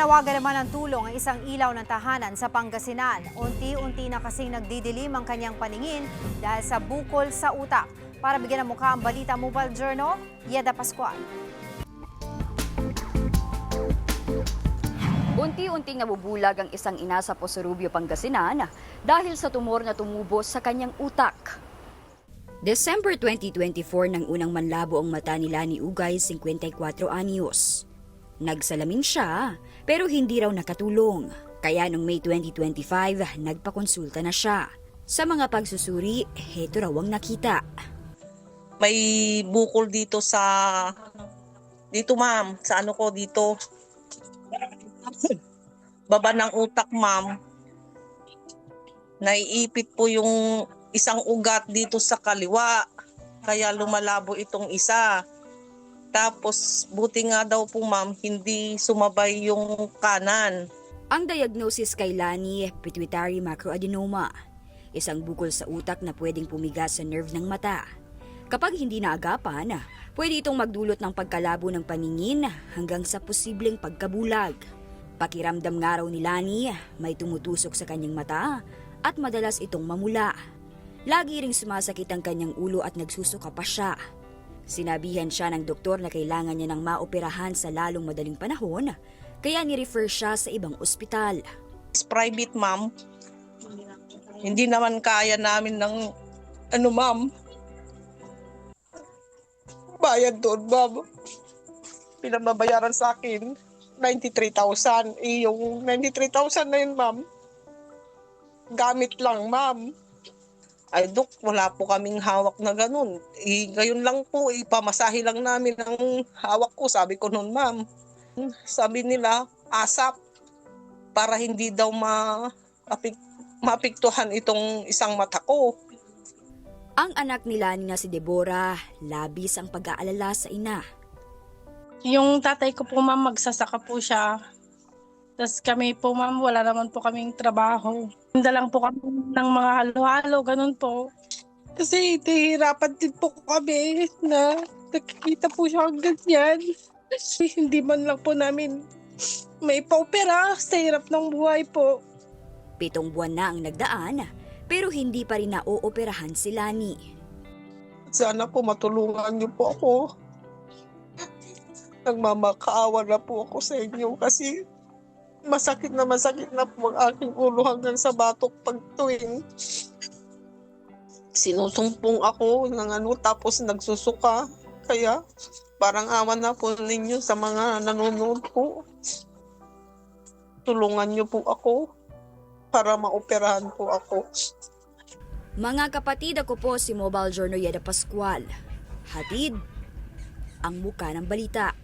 Nanawagan naman ng tulong ang isang ilaw ng tahanan sa Pangasinan. Unti-unti na kasing nagdidilim ang kanyang paningin dahil sa bukol sa utak. Para bigyan ng mukha ang balita Mobile Journal, Yeda Pascual. Unti-unting nabubulag ang isang ina sa Posorubio, Pangasinan dahil sa tumor na tumubo sa kanyang utak. December 2024 nang unang manlabo ang mata ni Lani Ugay, 54 anyos. Nagsalamin siya pero hindi raw nakatulong. Kaya noong May 2025, nagpakonsulta na siya. Sa mga pagsusuri, heto raw ang nakita. May bukol dito ma'am, sa ano ko dito. Baba ng utak ma'am. Naiipit po yung isang ugat dito sa kaliwa. Kaya lumalabo itong isa. Tapos buti nga daw po ma'am, hindi sumabay yung kanan. Ang diagnosis kay Lani, pituitary macroadenoma. Isang bukol sa utak na pwedeng pumigas sa nerve ng mata. Kapag hindi naagapan, pwede itong magdulot ng pagkalabo ng paningin hanggang sa posibleng pagkabulag. Pakiramdam nga raw ni Lani, may tumutusok sa kanyang mata at madalas itong mamula. Lagi ring sumasakit ang kanyang ulo at nagsusuka pa siya. Sinabihan siya ng doktor na kailangan niya ng maoperahan sa lalong madaling panahon, kaya ni-refer siya sa ibang ospital. It's private ma'am. Hindi naman kaya namin ng ma'am. Bayad doon ma'am. Pinababayaran sa akin 93,000. Yung 93,000 na yun ma'am, gamit lang ma'am. Ay dok, wala po kaming hawak na ganun. Ngayon lang po, ipamasahe lang namin ang hawak ko. Sabi ko noon ma'am. Sabi nila, ASAP. Para hindi daw mapiktuhan itong isang mata ko. Ang anak ni Lani na si Deborah, labis ang pag-aalala sa ina. Yung tatay ko po ma'am, magsasaka po siya. Tapos kami po ma'am, wala naman po kaming trabaho. Hindi lang po kami ng mga halo-halo, ganun po. Kasi hihirapan din po kami na nakikita po siya hanggang yan. Hindi man lang po namin may paupera sa hirap ng buhay po. 7 buwan na ang nagdaan, pero hindi pa rin nauoperahan si Lani. Sana po matulungan niyo po ako. Nagmamakaawa na po ako sa inyo kasi masakit na po ang aking ulo hanggang sa batok pag tuwing sinusumpong ako ng tapos nagsusuka. Kaya parang awan na po ninyo sa mga nanonood po. Tulungan niyo po ako para maoperahan po ako. Mga kapatid, ako po si Mobile Journal Yeda Pascual. Hatid ang muka ng balita.